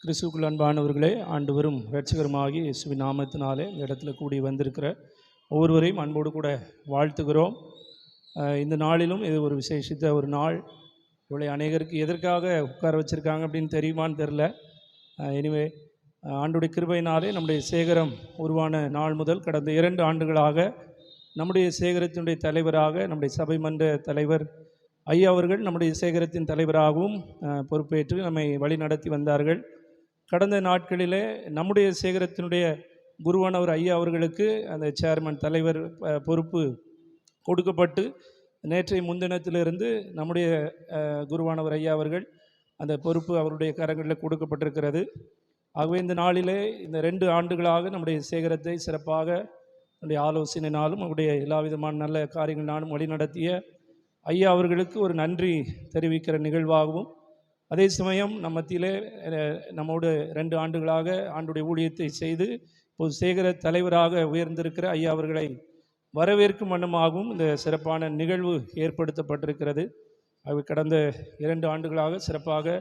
கிறிஸ்துவுக்குள் அன்பானவர்களே, ஆண்டவரும் இரட்சகருமாகிய இயேசுவின் நாமத்தினாலே இந்த இடத்துல கூடி வந்திருக்கிற ஒவ்வொருவரையும் அன்போடு கூட வாழ்த்துகிறோம். இந்த நாளிலும் இது ஒரு விசேஷித்த ஒரு நாள். இவளை அநேகருக்கு எதற்காக உட்கார வச்சுருக்காங்க அப்படின்னு தெரியுமான்னு தெரில. எனிவே ஆண்டுடைய கிருபையினாலே நம்முடைய சேகரம் உருவான நாள் முதல் கடந்த 2 ஆண்டுகளாக நம்முடைய சேகரத்தினுடைய தலைவராக நம்முடைய சபை மன்ற தலைவர் ஐயா அவர்கள் நம்முடைய சேகரத்தின் தலைவராகவும் பொறுப்பேற்று நம்மை வழி நடத்தி வந்தார்கள். கடந்த நாட்களிலே நம்முடைய சேகரத்தினுடைய குருவானவர் ஐயா அவர்களுக்கு அந்த சேர்மன் தலைவர் பொறுப்பு கொடுக்கப்பட்டு நேற்றைய முன்தினத்திலிருந்து நம்முடைய குருவானவர் ஐயா அவர்கள் அந்த பொறுப்பு அவருடைய கரங்களில் கொடுக்கப்பட்டிருக்கிறது. ஆகவே இந்த நாளிலே இந்த 2 ஆண்டுகளாக நம்முடைய சேகரத்தை சிறப்பாக நம்முடைய ஆலோசனையினாலும் அவருடைய எல்லா விதமான நல்ல காரியங்களாலும் வழிநடத்திய ஐயா அவர்களுக்கு ஒரு நன்றி தெரிவிக்கிற நிகழ்வாகவும், அதே சமயம் நம்ம மத்தியிலே நம்மோடு 2 ஆண்டுகளாக ஆண்டுடைய ஊழியத்தை செய்து இப்போது சேகர தலைவராக உயர்ந்திருக்கிற ஐயா அவர்களை வரவேற்கும் வண்ணமாகவும் இந்த சிறப்பான நிகழ்வு ஏற்படுத்தப்பட்டிருக்கிறது. அது கடந்த 2 ஆண்டுகளாக சிறப்பாக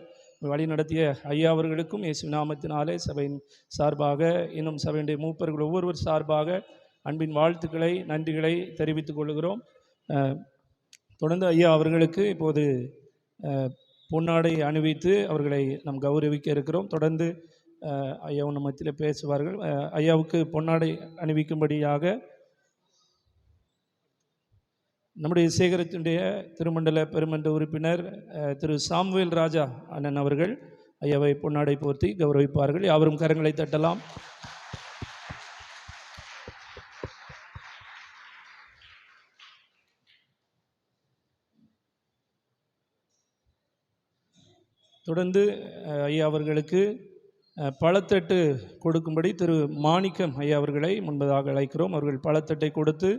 வழி நடத்திய ஐயா அவர்களுக்கும் இயேசு நாமத்தினாலே சபையின் சார்பாக இன்னும் சபையினுடைய மூப்பர்கள் ஒவ்வொருவர் சார்பாக அன்பின் வாழ்த்துக்களை நன்றிகளை தெரிவித்துக் கொள்கிறோம். தொடர்ந்து ஐயா அவர்களுக்கு இப்போது பொன்னாடை அணிவித்து அவர்களை நாம் கௌரவிக்க இருக்கிறோம். தொடர்ந்து ஐயா நம்ம மத்தியில் பேசுவார்கள். ஐயாவுக்கு பொன்னாடை அணிவிக்கும்படியாக நம்முடைய சேகரத்தினுடைய திருமண்டல பெருமன்ற உறுப்பினர் திரு சாமுவேல் ராஜா அண்ணன் அவர்கள் ஐயாவை பொன்னாடை போர்த்தி கௌரவிப்பார்கள். யாவரும் கரங்களை தட்டலாம். தொடர்ந்து ஐயா அவர்களுக்கு பழத்தட்டு கொடுக்கும்படி திரு மாணிக்கம் ஐயா அவர்களை முன்பதாக அழைக்கிறோம். அவர்கள் பழத்தட்டை கொடுத்து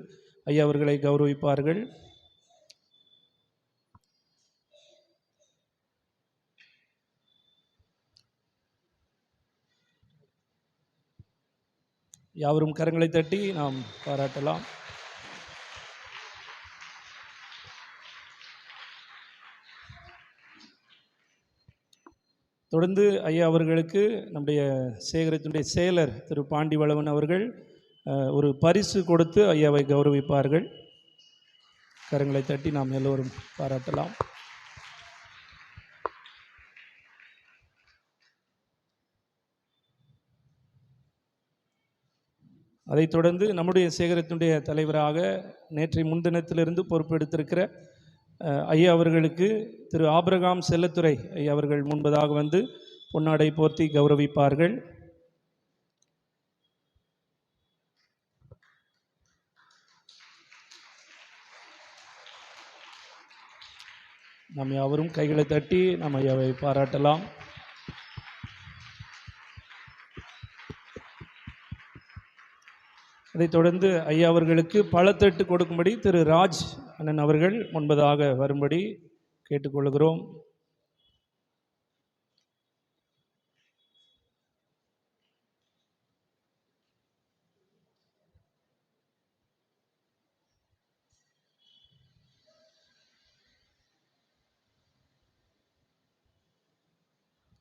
ஐயா அவர்களை கௌரவிப்பார்கள். யாவரும் கரங்களை தட்டி நாம் பாராட்டலாம். தொடர்ந்து ஐயா அவர்களுக்கு நம்முடைய சேகரத்தினுடைய செயலர் திரு பாண்டிவளவன் அவர்கள் ஒரு பரிசு கொடுத்து ஐயாவை கௌரவிப்பார்கள். கரங்களை தட்டி நாம் எல்லோரும் பாராட்டலாம். அதைத் தொடர்ந்து நம்முடைய சேகரத்தினுடைய தலைவராக நேற்றை முன்தினத்திலிருந்து பொறுப்பெடுத்திருக்கிற ஐயா அவர்களுக்கு திரு ஆபிரகாம் செல்லத்துறை ஐயா அவர்கள் முன்பதாக வந்து பொன்னாடை போர்த்தி கௌரவிப்பார்கள். நாம் யாவரும் கைகளை தட்டி நாம் ஐயாவை பாராட்டலாம். அதைத் தொடர்ந்து ஐயா அவர்களுக்கு பழத்தட்டு கொடுக்கும்படி திரு ராஜ் அண்ணன் அவர்கள் முன்பதாக வரும்படி கேட்டுக்கொள்கிறோம்.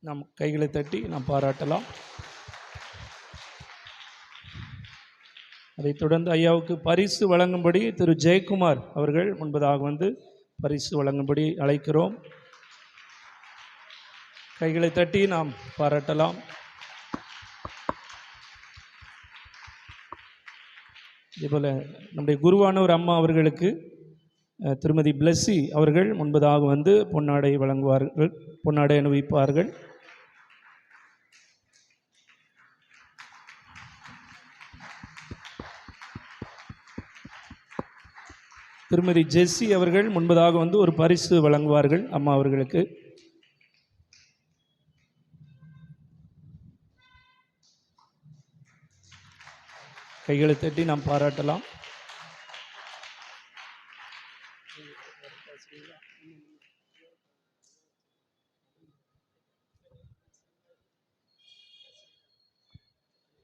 நாம் கைகளை தட்டி நாம் பாராட்டலாம். அதைத் தொடர்ந்து ஐயாவுக்கு பரிசு வழங்கும்படி திரு ஜெயக்குமார் அவர்கள் முன்பதாக வந்து பரிசு வழங்கும்படி அழைக்கிறோம். கைகளை தட்டி நாம் பாராட்டலாம். இதேபோல் நம்முடைய குருவானவர் அம்மா அவர்களுக்கு திருமதி பிளஸ்ஸி அவர்கள் முன்பதாக வந்து பொன்னாடை வழங்குவார்கள், பொன்னாடை அணிவிப்பார்கள். திருமதி ஜெஸ்ஸி அவர்கள் முன்பதாக வந்து ஒரு பரிசு வழங்குவார்கள் அம்மா அவர்களுக்கு. கைகளை தட்டி நாம் பாராட்டலாம்.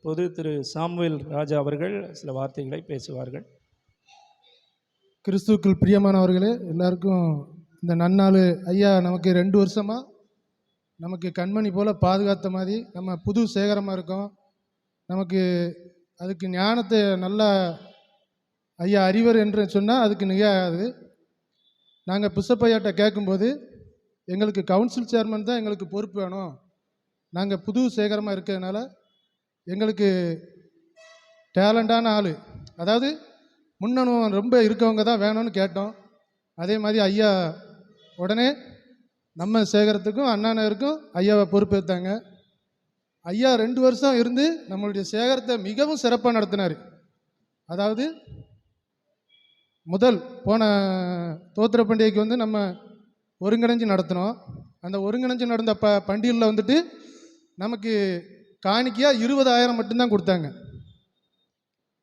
பொது திரு சாமுவேல் ராஜா அவர்கள் சில வார்த்தைகளை பேசுவார்கள். கிறிஸ்துவுக்குள் பிரியமானவர்களே, எல்லாருக்கும் இந்த நன்னாள் ஐயா நமக்கு 2 வருஷமாக நமக்கு கண்மணி போல் பாதுகாத்த மாதிரி நம்ம புது சேகரமாக இருக்கோம். நமக்கு அதுக்கு ஞானத்தை நல்லா ஐயா அறிவர் என்று சொன்னால் அதுக்கு நிகழாது. நாங்கள் பிஷப்பையாட்ட கேட்கும்போது எங்களுக்கு கவுன்சில் சேர்மன் தான் எங்களுக்கு பொறுப்பு வேணும், நாங்கள் புது சேகரமாக இருக்கிறதுனால எங்களுக்கு டேலண்டான ஆள், அதாவது முன்னனும் ரொம்ப இருக்கவங்க தான் வேணும்னு கேட்டோம். அதே மாதிரி ஐயா உடனே நம்ம சேகரத்துக்கும் அண்ணா நகருக்கும் ஐயாவை பொறுப்பேற்றாங்க. ஐயா 2 வருஷம் இருந்து நம்மளுடைய சேகரத்தை மிகவும் சிறப்பாக நடத்தினார். அதாவது முதல் போன தோத்திர பண்டிகைக்கு வந்து நம்ம ஒருங்கிணைஞ்சு நடத்தினோம். அந்த ஒருங்கிணைஞ்சு நடந்த பண்டிகையில் வந்துட்டு நமக்கு காணிக்கையாக 20,000 மட்டும்தான் கொடுத்தாங்க.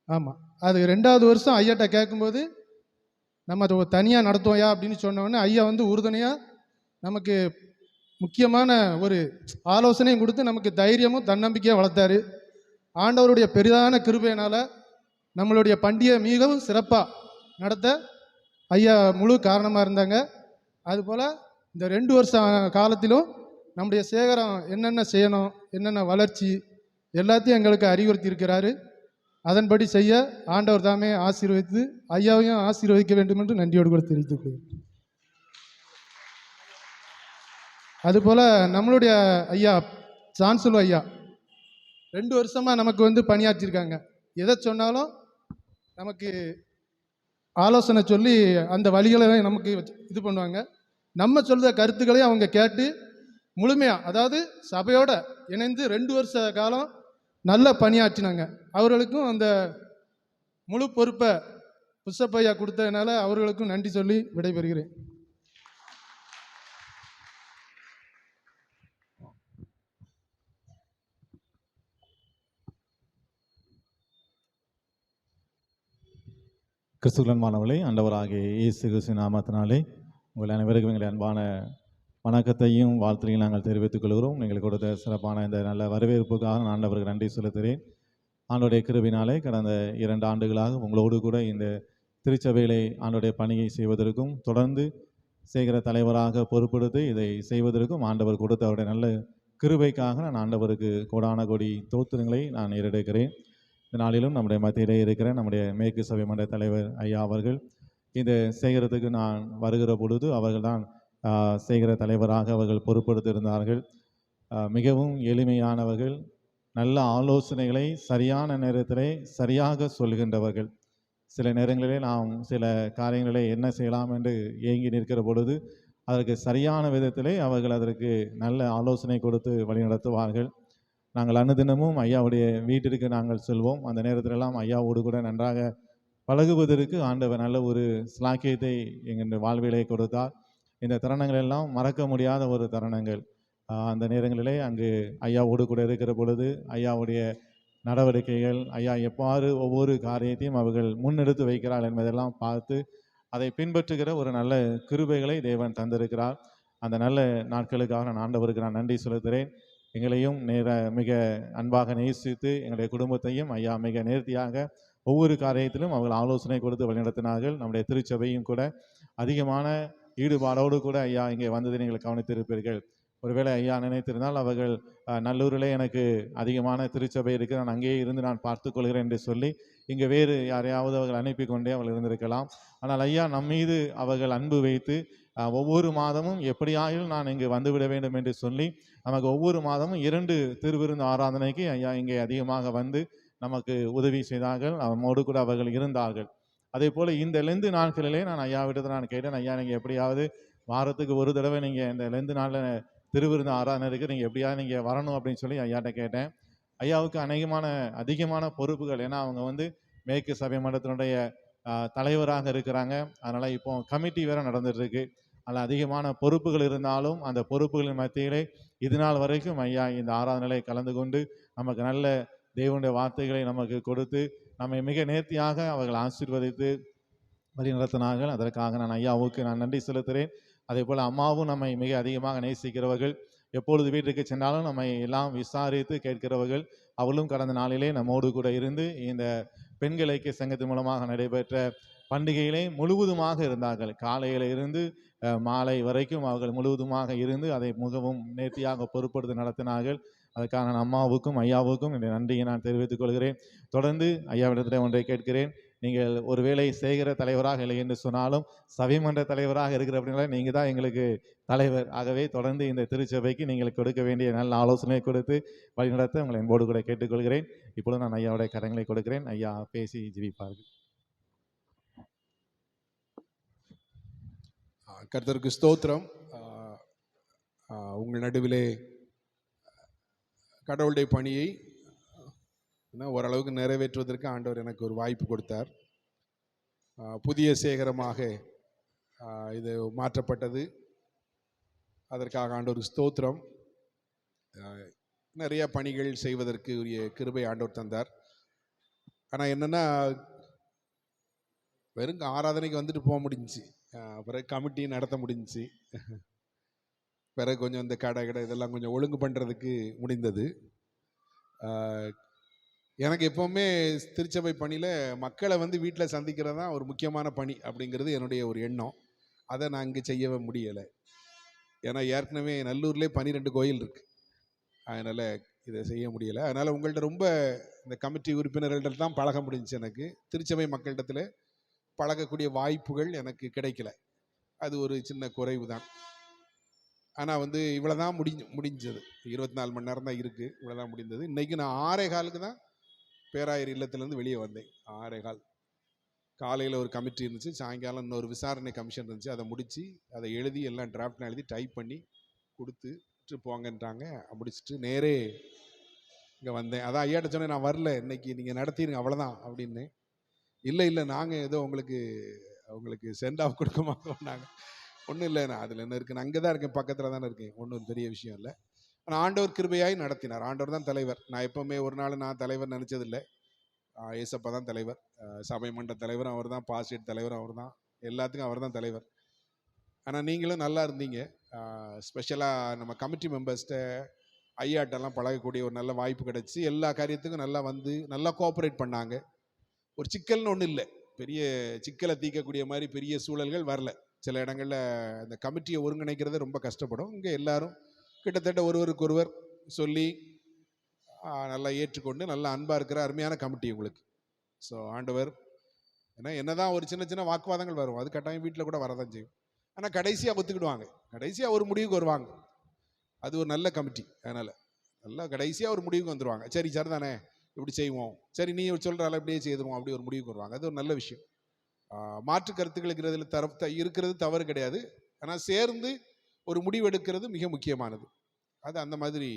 ஆமாம், அது 2வது வருஷம் ஐயாட்ட கேட்கும்போது நம்ம அதை தனியாக நடத்துவோயா அப்படின்னு சொன்னோடனே ஐயா வந்து உறுதுணையாக நமக்கு முக்கியமான ஒரு ஆலோசனையும் கொடுத்து நமக்கு தைரியமும் தன்னம்பிக்கையும் வளர்த்தாரு. ஆண்டவருடைய பெரிதான கிருபையினால் நம்மளுடைய பண்டிகை மிகவும் சிறப்பாக நடத்த ஐயா முழு காரணமாக இருந்தாங்க. அதுபோல் இந்த 2 வருஷ காலத்திலும் நம்முடைய சேகரம் என்னென்ன செய்யணும், என்னென்ன வளர்ச்சி எல்லாத்தையும் எங்களுக்கு அறிவுறுத்தி இருக்கிறாரு. அதன்படி செய்ய ஆண்டவர் தாமே ஆசீர்வதித்து ஐயாவையும் ஆசீர்வதிக்க வேண்டும் என்று நன்றியோடு கூட தெரிவித்துக் கொள்கிறேன். அதுபோல் நம்மளுடைய ஐயா சான்சலோ ஐயா 2 வருஷமாக நமக்கு வந்து பணியாற்றிருக்காங்க. எதை சொன்னாலும் நமக்கு ஆலோசனை சொல்லி அந்த வழிகளை நமக்கு இது பண்ணுவாங்க. நம்ம சொல்கிற கருத்துக்களையும் அவங்க கேட்டு முழுமையாக, அதாவது சபையோடு இணைந்து 2 வருஷ காலம் நல்ல பணியாற்றினாங்க. அவர்களுக்கும் அந்த முழு பொறுப்பை புஷப்பையா கொடுத்ததுனால அவர்களுக்கும் நன்றி சொல்லி விடைபெறுகிறேன். கிறிஸ்துவன்மானவர்களே, ஆண்டவராகிய இயேசு கிறிஸ்து நாமத்தினாலே உங்கள் அனைவருக்கும் எங்களுடைய அன்பான வணக்கத்தையும் வாழ்த்தையும் நாங்கள் தெரிவித்துக் கொள்கிறோம். நீங்கள் கொடுத்த சிறப்பான இந்த நல்ல வரவேற்புக்காக நான் ஆண்டவருக்கு நன்றி செலுத்துகிறேன். ஆண்டோடைய கிருபையினாலே கடந்த 2 ஆண்டுகளாக உங்களோடு கூட இந்த திருச்சபையிலே ஆண்டோடைய பணியை செய்வதற்கும் தொடர்ந்து செய்கிற தலைவராக பொறுப்பெடுத்து இதை செய்வதற்கும் ஆண்டவர் கொடுத்த அவருடைய நல்ல கிருபைக்காக நான் ஆண்டவருக்கு கோடான கோடி தோத்திரங்களை நான் ஏறெடுக்கிறேன். இந்த நாளிலும் நம்முடைய மத்தியிலே இருக்கிற நம்முடைய மேற்கு சபை மன்ற தலைவர் ஐயா அவர்கள் இந்த சேகரத்துக்கு நான் வருகிற பொழுது அவர்கள் தான் செய்கிற தலைவராக அவர்கள் பொறுப்பெடுத்திருந்தார்கள். மிகவும் எளிமையானவர்கள், நல்ல ஆலோசனைகளை சரியான நேரத்திலே சரியாக சொல்கின்றவர்கள். சில நேரங்களிலே நாம் சில காரியங்களை என்ன செய்யலாம் என்று ஏங்கி நிற்கிற பொழுது அதற்கு சரியான விதத்திலே அவர்கள் அதற்கு நல்ல ஆலோசனை கொடுத்து வழிநடத்துவார்கள். நாங்கள் அனுதினமும் ஐயாவுடைய வீட்டிற்கு நாங்கள் செல்வோம். அந்த நேரத்திலெல்லாம் ஐயாவோடு கூட நன்றாக பழகுவதற்கு ஆண்டவர் நல்ல ஒரு ஸ்லாக்கியத்தை எங்கள் வாழ்விலே கொடுத்தார். இந்த தருணங்கள் எல்லாம் மறக்க முடியாத ஒரு தருணங்கள். அந்த நேரங்களிலே அங்கு ஐயாவோடு கூட இருக்கிற பொழுது ஐயாவுடைய நடவடிக்கைகள், ஐயா எவ்வாறு ஒவ்வொரு காரியத்தையும் அவர்கள் முன்னெடுத்து வைக்கிறார் என்பதெல்லாம் பார்த்து அதை பின்பற்றுகிற ஒரு நல்ல கிருபைகளை தேவன் தந்திருக்கிறார். அந்த நல்ல நாட்களுக்காக நான் ஆண்டவருக்கு நான் நன்றி செலுத்துகிறேன். எங்களையும் மிக அன்பாக நேசித்து எங்களுடைய குடும்பத்தையும் ஐயா மிக நேர்த்தியாக ஒவ்வொரு காரியத்திலும் அவர்கள் ஆலோசனை கொடுத்து வழிநடத்தினார்கள். நம்முடைய திருச்சபையும் கூட அதிகமான ஈடுபாடோடு கூட ஐயா இங்கே வந்ததை நீங்கள் கவனித்திருப்பீர்கள். ஒருவேளை ஐயா நினைத்திருந்தால் அவர்கள் நல்லூரிலே எனக்கு அதிகமான திருச்சபை இருக்குது, நான் அங்கேயே இருந்து நான் பார்த்துக்கொள்கிறேன் என்று சொல்லி இங்கே வேறு யாரையாவது அவர்கள் அனுப்பி கொண்டே அவர்கள் இருந்திருக்கலாம். ஆனால் ஐயா நம் மீது அவர்கள் அன்பு வைத்து ஒவ்வொரு மாதமும் எப்படியாயும் நான் இங்கு வந்துவிட வேண்டும் என்று சொல்லி நமக்கு ஒவ்வொரு மாதமும் 2 திருவிருந்து ஆராதனைக்கு ஐயா இங்கே அதிகமாக வந்து நமக்கு உதவி செய்தார்கள். நம்மோடு கூட அவர்கள் இருந்தார்கள். அதே போல் இந்த லெந்து நாட்களிலே நான் ஐயாவிடத்தில் நான் கேட்டேன், ஐயா நீங்கள் எப்படியாவது வாரத்துக்கு ஒரு தடவை நீங்கள் இந்த லெந்து நாளில் திருவிருந்து ஆராதனைக்கு நீங்கள் எப்படியாவது நீங்கள் வரணும் அப்படின்னு சொல்லி ஐயாட்ட கேட்டேன். ஐயாவுக்கு அதிகமான பொறுப்புகள், ஏன்னா அவங்க வந்து மேற்கு சபை மன்றத்தினுடைய தலைவராக இருக்கிறாங்க. அதனால் இப்போ கமிட்டி வேறு நடந்துட்டு இருக்கு. அதில் அதிகமான பொறுப்புகள் இருந்தாலும் அந்த பொறுப்புகளின் மத்தியிலே இது நாள் வரைக்கும் ஐயா இந்த ஆராதனையை கலந்து கொண்டு நமக்கு நல்ல தேவனுடைய வார்த்தைகளை நமக்கு கொடுத்து நம்மை மிக நேர்த்தியாக அவர்கள் ஆசீர்வதித்து வழி நடத்தினார்கள். அதற்காக நான் ஐயாவுக்கு நான் நன்றி செலுத்துகிறேன். அதே போல் அம்மாவும் நம்மை மிக அதிகமாக நேசிக்கிறவர்கள், எப்பொழுது வீட்டுக்கு சென்றாலும் நம்மை எல்லாம் விசாரித்து கேட்கிறவர்கள். அவளும் கடந்த நாளிலே நம்மோடு கூட இருந்து இந்த பெண்கள் ஐக்கிய சங்கத்தின் மூலமாக நடைபெற்ற பண்டிகையிலே முழுவதுமாக இருந்தார்கள். காலையில் இருந்து மாலை வரைக்கும் அவர்கள் முழுவதுமாக இருந்து அதை மிகவும் நேர்த்தியாக பொறுப்படுத்தி நடத்தினார்கள். அதுக்காக நான் அம்மாவுக்கும் ஐயாவுக்கும் என்னுடைய நன்றியை நான் தெரிவித்துக் கொள்கிறேன். தொடர்ந்து ஐயாவிடத்தில் ஒன்றை கேட்கிறேன். நீங்கள் ஒருவேளை சேகர தலைவராக இல்லை என்று சொன்னாலும் சபைமன்ற தலைவராக இருக்கிற அப்படின்னா நீங்கள் தான் எங்களுக்கு தலைவர். ஆகவே தொடர்ந்து இந்த திருச்சபைக்கு நீங்கள் கொடுக்க வேண்டிய நல்ல ஆலோசனை கொடுத்து வழிநடத்த உங்களை என்போடு கூட கேட்டுக்கொள்கிறேன். இப்பொழுது நான் ஐயாவுடைய கரங்களை கொடுக்கிறேன். ஐயா பேசி ஜெபிப்பார்கள். கர்த்தருக்கு ஸ்தோத்திரம். உங்கள் நடுவிலே கடவுளுடைய பணியை ஓரளவுக்கு நிறைவேற்றுவதற்கு ஆண்டவர் எனக்கு ஒரு வாய்ப்பு கொடுத்தார். புதிய சேகரமாக இது மாற்றப்பட்டது. அதற்காக ஆண்டவருக்கு ஸ்தோத்திரம். நிறைய பணிகள் செய்வதற்கு உரிய கிருபை ஆண்டவர் தந்தார். ஆனால் என்னென்னா, வெறும் ஆராதனைக்கு வந்துட்டு போக முடிஞ்சிச்சு, பிறகு கமிட்டி நடத்த முடிஞ்சிச்சு, பிறகு கொஞ்சம் இந்த கடை இதெல்லாம் கொஞ்சம் ஒழுங்கு பண்ணுறதுக்கு முடிந்தது. எனக்கு எப்போவுமே திருச்சபை பணியில் மக்களை வந்து வீட்டில் சந்திக்கிறது தான் ஒரு முக்கியமான பணி அப்படிங்கிறது என்னுடைய ஒரு எண்ணம். அதை நான் இங்கே செய்யவே முடியலை. ஏன்னா ஏற்கனவே நல்லூர்லேயே 12 கோயில் இருக்குது. அதனால் இதை செய்ய முடியலை. அதனால் உங்கள்கிட்ட ரொம்ப இந்த கமிட்டி உறுப்பினர்கள்ட்ட தான் பழக முடிஞ்சிச்சு. எனக்கு திருச்சபை மக்களிடத்தில் பழகக்கூடிய வாய்ப்புகள் எனக்கு கிடைக்கல. அது ஒரு சின்ன குறைவு தான். ஆனால் வந்து இவ்வளோ தான் முடிஞ்சது. 24 மணி நேரம் தான் இருக்குது. இவ்வளோ தான் முடிந்தது. இன்றைக்கி நான் 6:15 தான் பேராயர் இல்லத்திலேருந்து வெளியே வந்தேன். 6:15 காலையில் ஒரு கமிட்டி இருந்துச்சு, சாயங்காலம் இன்னொரு விசாரணை கமிஷன் இருந்துச்சு. அதை முடித்து அதை எழுதி எல்லாம் டிராஃப்ட்லாம் எழுதி டைப் பண்ணி கொடுத்துட்டு போங்கன்றாங்க. முடிச்சுட்டு நேரே இங்கே வந்தேன். அதான் ஐயாட்ட சொன்னேன், நான் வரல இன்னைக்கு, நீங்கள் நடத்திடுங்க அவ்வளோதான் அப்படின்னு. இல்லை நாங்கள் ஏதோ உங்களுக்கு சென்ட் ஆஃப் கொடுக்க மாட்டோம். நாங்கள் ஒன்றும் இல்லை, நான் அதில் என்ன இருக்குது, நான் அங்கே தான் இருக்கேன், பக்கத்தில் தானே இருக்கேன், ஒன்றும் பெரிய விஷயம் இல்லை. ஆனால் ஆண்டவர் கிருபையாய் நடத்தினார். ஆண்டவர் தான் தலைவர். நான் எப்போவுமே ஒரு நாள் நான் தலைவர் நினச்சதில்லை. ஏசப்பா தான் தலைவர். சபை மன்ற தலைவரும் அவர் தான், பாஸ்டேட் தலைவரும் அவர் தான், எல்லாத்துக்கும் அவர் தான் தலைவர். ஆனால் நீங்களும் நல்லா இருந்தீங்க. ஸ்பெஷலாக நம்ம கமிட்டி மெம்பர்ஸ்கிட்ட ஐயாட்டெல்லாம் பழகக்கூடிய ஒரு நல்ல வாய்ப்பு கிடச்சி எல்லா காரியத்துக்கும் நல்லா வந்து நல்லா கோஆப்ரேட் பண்ணாங்க. ஒரு சிக்கல்னு ஒன்றும் இல்லை, பெரிய சிக்கலை தீர்க்கக்கூடிய மாதிரி பெரிய சூழல்கள் வரல. சில இடங்களில் அந்த கமிட்டியை ஒருங்கிணைக்கிறது ரொம்ப கஷ்டப்படும். இங்கே எல்லாரும் கிட்டத்தட்ட ஒருவருக்கு ஒருவர் சொல்லி நல்லா ஏற்றுக்கொண்டு நல்லா அன்பாக இருக்கிற அருமையான கமிட்டி உங்களுக்கு. ஸோ ஆண்டவர் என்னதான் ஒரு சின்ன சின்ன வாக்குவாதங்கள் வரும், அது கட்டாயம் வீட்டில் கூட வரதான் செய்யும். ஆனால் கடைசியாக ஒத்துக்கிடுவாங்க, கடைசியாக ஒரு முடிவுக்கு வருவாங்க. அது ஒரு நல்ல கமிட்டி. அதனால் நல்லா கடைசியாக ஒரு முடிவுக்கு வந்துடுவாங்க. சரி சார் தானே, இப்படி செய்வோம், சரி நீ சொல்கிறால இப்படியே செய்துருவோம், அப்படி ஒரு முடிவுக்கு வருவாங்க. அது ஒரு நல்ல விஷயம். மாற்று கருத்துக்கள் இருக்கிறது தவறு கிடையாது. ஆனால் சேர்ந்து ஒரு முடிவு எடுக்கிறது மிக முக்கியமானது. அது அந்த மாதிரி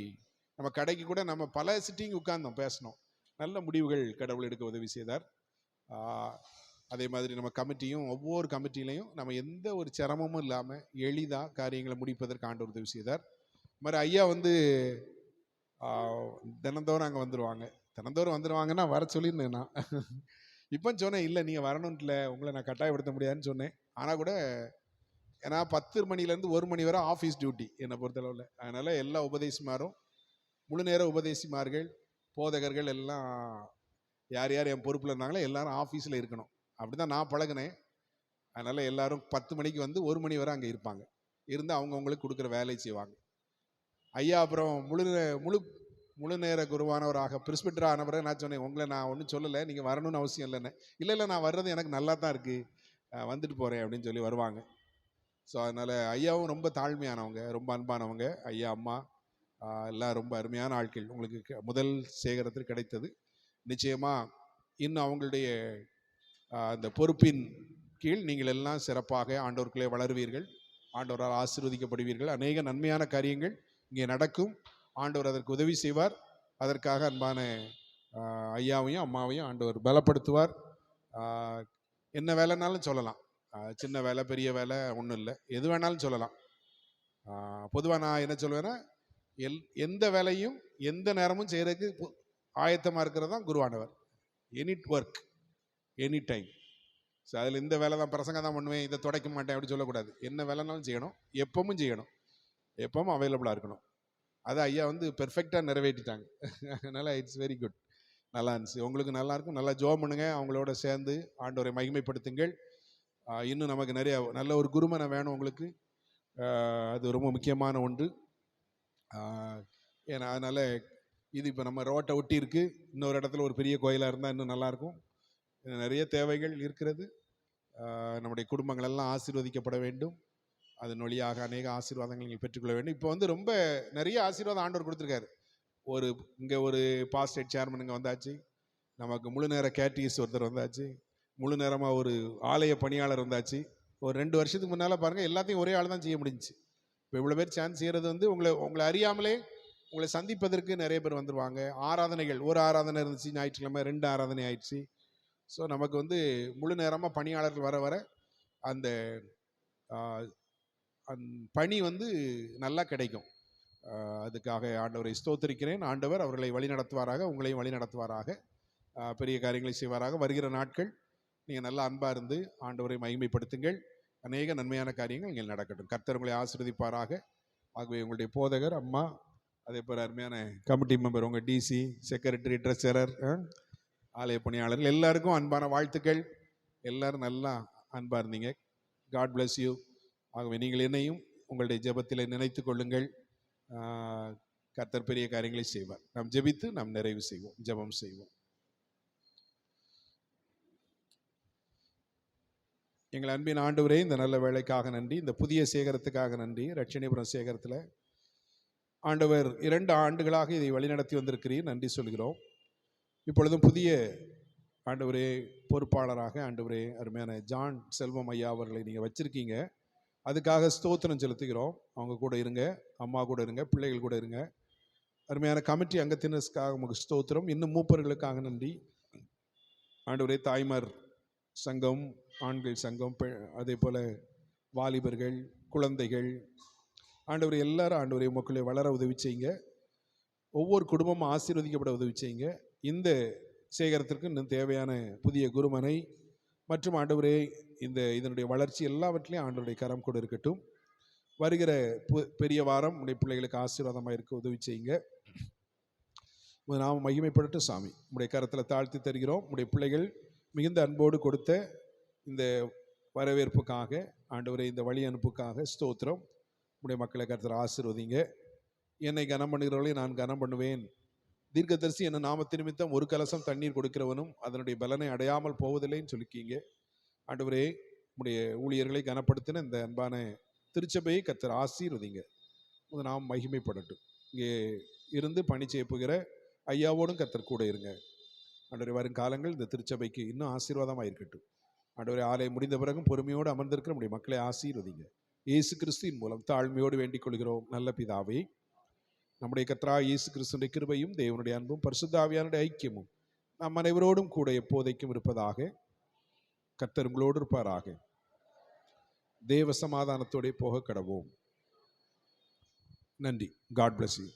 நம்ம கடைக்கு கூட நம்ம பல சிட்டிங் உட்கார்ந்தோம், பேசணும், நல்ல முடிவுகள் கடவுள் எடுக்க உதவி செய்தார். அதே மாதிரி நம்ம கமிட்டியும் ஒவ்வொரு கமிட்டிலையும் நம்ம எந்த ஒரு சிரமமும் இல்லாமல் எளிதாக காரியங்களை முடிப்பதற்கு ஆண்டவர் உதவி செய்தார். இது மாதிரி ஐயா வந்து தினந்தோறும் அங்கே வந்துடுவாங்க. தினந்தோறும் வந்துடுவாங்கன்னா வர சொல்லியிருந்தேன் நான். இப்போ சொன்னேன், இல்லை நீங்கள் வரணுன்ட்டில், உங்களை நான் கட்டாயப்படுத்த முடியாதுன்னு சொன்னேன். ஆனால் கூட ஏன்னா 10 மணிலேருந்து 1 மணி வரை ஆஃபீஸ் டியூட்டி என்னை பொறுத்தளவில். அதனால் எல்லா உபதேசிமாரும், முழு நேர உபதேசிமார்கள், போதகர்கள் எல்லாம் யார் யார் என் பொறுப்பில் இருந்தாங்களோ எல்லாரும் ஆஃபீஸில் இருக்கணும். அப்படி தான் நான் பழகினேன். அதனால் எல்லாரும் 10 மணிக்கு வந்து 1 மணி வரை அங்கே இருப்பாங்க. இருந்து அவங்கவுங்களுக்கு கொடுக்குற வேலையை செய்வாங்க. ஐயா அப்புறம் முழு நேர குருவானவராக பிரிஸ்பிட்டர் ஆன பிறகு நான் சொன்னேன், உங்களை நான் ஒன்றும் சொல்லலை, நீங்கள் வரணும்னு அவசியம் இல்லைன்னு. இல்லை நான் வர்றது எனக்கு நல்லா தான் இருக்குது, வந்துட்டு போகிறேன் அப்படின்னு சொல்லி வருவாங்க. ஸோ அதனால் ஐயாவும் ரொம்ப தாழ்மையானவங்க, ரொம்ப அன்பானவங்க. ஐயா அம்மா எல்லாம் ரொம்ப அருமையான ஆட்கள். உங்களுக்கு முதல் சேகரத்தில் கிடைத்தது. நிச்சயமாக இன்னும் அவங்களுடைய அந்த பொறுப்பின் கீழ் நீங்கள் எல்லாம் சிறப்பாக ஆண்டவருக்குள்ளே வளருவீர்கள், ஆண்டவரால் ஆசீர்வதிக்கப்படுவீர்கள். அநேக நன்மையான காரியங்கள் இங்கே நடக்கும். ஆண்டவர் அதற்கு உதவி செய்வார். அதற்காக அன்பான ஐயாவையும் அம்மாவையும் ஆண்டவர் பலப்படுத்துவார். என்ன வேலைனாலும் சொல்லலாம், சின்ன வேலை பெரிய வேலை ஒன்றும் இல்லை, எது வேணாலும் சொல்லலாம். பொதுவாக நான் என்ன சொல்லுவேன்னா, எந்த வேலையும் எந்த நேரமும் செய்கிறதுக்கு ஆயத்தமாக இருக்கிறது தான் குருவானவர். Any work any time. So அதில் இந்த வேலை தான், பிரசங்கம் தான் பண்ணுவேன், இதை துடைக்க மாட்டேன் அப்படி சொல்லக்கூடாது. என்ன வேலைனாலும் செய்யணும், எப்பவும் செய்யணும், எப்பவும் அவைலபிளாக இருக்கணும். அதை ஐயா வந்து பெர்ஃபெக்டாக நிறைவேற்றிட்டாங்க. அதனால் இட்ஸ் வெரி குட். நல்லா இருந்துச்சு. உங்களுக்கு நல்லா இருக்கும். நல்லா ஜெபம் பண்ணுங்க. அவங்களோட சேர்ந்து ஆண்டவரை மகிமைப்படுத்துங்கள். இன்னும் நமக்கு நிறைய நல்ல ஒரு குருமனை வேணும் உங்களுக்கு. அது ரொம்ப முக்கியமான ஒன்று. ஏன்னா அதனால் இது இப்போ நம்ம ரோட்டை ஒட்டி இருக்குது. இன்னொரு இடத்துல ஒரு பெரிய கோயிலாக இருந்தால் இன்னும் நல்லாயிருக்கும். நிறைய தேவைகள் இருக்கிறது. நம்முடைய குடும்பங்கள் எல்லாம் ஆசீர்வதிக்கப்பட வேண்டும். அதன் வழியாக அநேக ஆசீர்வாதங்கள் நீங்கள் பெற்றுக்கொள்ள வேண்டும். இப்போ வந்து ரொம்ப நிறைய ஆசீர்வாதம் ஆண்டவர் கொடுத்துருக்காரு. இங்கே ஒரு பாஸ்டேட் சேர்மன் இங்கே வந்தாச்சு. நமக்கு முழு நேர கேட்டீஸ் ஒருத்தர் வந்தாச்சு. முழு நேரமாக ஒரு ஆலய பணியாளர் வந்தாச்சு. ஒரு 2 வருஷத்துக்கு முன்னால் பாருங்கள், எல்லாத்தையும் ஒரே ஆள் தான் செய்ய முடிஞ்சிச்சு. இப்போ இவ்வளோ பேர் சான்ஸ் செய்கிறது வந்து உங்களை அறியாமலே உங்களை சந்திப்பதற்கு நிறைய பேர் வந்துடுவாங்க. ஆராதனைகள், ஒரு ஆராதனை இருந்துச்சு ஞாயிற்றுக்கிழமை, 2 ஆராதனை ஆயிடுச்சு. ஸோ நமக்கு வந்து முழு நேரமாக பணியாளர்கள் வர வர அந்த பணி வந்து நல்லா கிடைக்கும். அதுக்காக ஆண்டவரை ஸ்தோத்திரிக்கிறேன். ஆண்டவர் அவர்களை வழி நடத்துவாராக, உங்களையும் வழி நடத்துவாராக, பெரிய காரியங்களை செய்வாராக. வருகிற நாட்கள் நீங்கள் நல்லா அன்பாக இருந்து ஆண்டவரை மகிமைப்படுத்துங்கள். அநேக நன்மையான காரியங்கள் நீங்கள் நடக்கட்டும். கர்த்தர் உங்களை ஆசீர்வதிப்பாராக. ஆகவே உங்களுடைய போதகர் அம்மா, அதே போல் அருமையான கமிட்டி மெம்பர், உங்கள் டிசி, செக்ரட்டரி, ட்ரெஸரர், ஆலய பணியாளர்கள் எல்லாருக்கும் அன்பான வாழ்த்துக்கள். எல்லாரும் நல்லா அன்பாக இருந்தீங்க. God bless you. ஆகவே நீங்கள் என்னையும் உங்களுடைய ஜெபத்தில் நினைத்து கொள்ளுங்கள். கர்த்தர் பெரிய காரியங்களை செய்வார். நாம் ஜெபித்து நாம் நிறைவு செய்வோம், ஜெபம் செய்வோம். எங்கள் அன்பின் ஆண்டவரே, இந்த நல்ல வேலைக்காக நன்றி. இந்த புதிய சேகரத்துக்காக நன்றி. ரட்சணிபுரம் சேகரத்தில் ஆண்டவர் 2 ஆண்டுகளாக இதை வழிநடத்தி வந்திருக்கிறீர். நன்றி சொல்கிறோம். இப்பொழுதும் புதிய ஆண்டவரே பொறுப்பாளராக ஆண்டவரே அருமையான ஜான் செல்வம் ஐயா அவர்களை நீங்கள் வச்சிருக்கீங்க. அதுக்காக ஸ்தோத்திரம் செலுத்துகிறோம். அவங்க கூட இருங்க, அம்மா கூட இருங்க, பிள்ளைகள் கூட இருங்க. அருமையான கமிட்டி அங்கத்தினருக்காக உங்களுக்கு ஸ்தோத்திரம். இன்னும் மூப்பர்களுக்காக நன்றி ஆண்டவரே. தாய்மார் சங்கம், ஆண்கள் சங்கம், அதே போல் வாலிபர்கள், குழந்தைகள், ஆண்டவரை எல்லாரும் ஆண்டவரை மக்களை வளர உதவி செய்யுங்க. ஒவ்வொரு குடும்பமும் ஆசீர்வதிக்கப்பட உதவி செய்யுங்க. இந்த சேகரத்திற்கு இன்னும் தேவையான புதிய குருமனை மற்றும் ஆண்டவரே இதனுடைய வளர்ச்சி எல்லாவற்றிலையும் ஆண்டவருடைய கரம் கூட இருக்கட்டும். வருகிற பெரிய வாரம் உடைய பிள்ளைகளுக்கு ஆசீர்வாதமாக இருக்க உதவி செய்யுங்க. நாம் மகிமைப்படட்டும் சாமி. உடைய கரத்தில் தாழ்த்தி தருகிறோம். உடைய பிள்ளைகள் மிகுந்த அன்போடு கொடுத்த இந்த வரவேற்புக்காக ஆண்டவரை, இந்த வழி அனுப்புக்காக ஸ்தோத்திரம். உடைய மக்களை கர்த்தர் ஆசீர்வதிங்க. என்னை கனம் பண்ணுகிறவர்களை நான் கனம் பண்ணுவேன். தீர்க்கதரிசி என்ன நாமத்து நிமித்தம் ஒரு கலசம் தண்ணீர் கொடுக்கிறவனும் அதனுடைய பலனை அடையாமல் போவதில்லைன்னு சொல்லிக்கீங்க. ஆண்டவரே, உடைய ஊழியர்களை கனப்படுத்தின இந்த அன்பான திருச்சபையை கர்த்தர் ஆசீர்வதிங்க. நாம் மகிமைப்படட்டும். இங்கே இருந்து பணி செய்ய போகிற ஐயாவோடும் கர்த்தர் கூட இருங்க. ஆண்டவரே, வரும் காலங்கள் இந்த திருச்சபைக்கு இன்னும் ஆசீர்வாதமாக இருக்கட்டும். ஆண்டவரே, ஆலயம் முடிந்த பிறகும் பொறுமையோடு அமர்ந்திருக்கிற நம்முடைய மக்களை ஆசீர்வதிங்க. இயேசு கிறிஸ்துவின் மூலம் தாழ்மையோடு வேண்டிக் கொள்கிறோம் நல்ல பிதாவே. நம்முடைய கர்த்தராகிய இயேசு கிறிஸ்துவின் கிருபையும் தேவனுடைய அன்பும் பரிசுத்த ஆவியானுடைய ஐக்கியமும் நம் அனைவரோடும் கூட எப்போதைக்கும் இருப்பதாக. கர்த்தர் உங்களோடு இருப்பாராக. தேவ சமாதானத்தோടെ போக கடவோம். நன்றி. God bless you.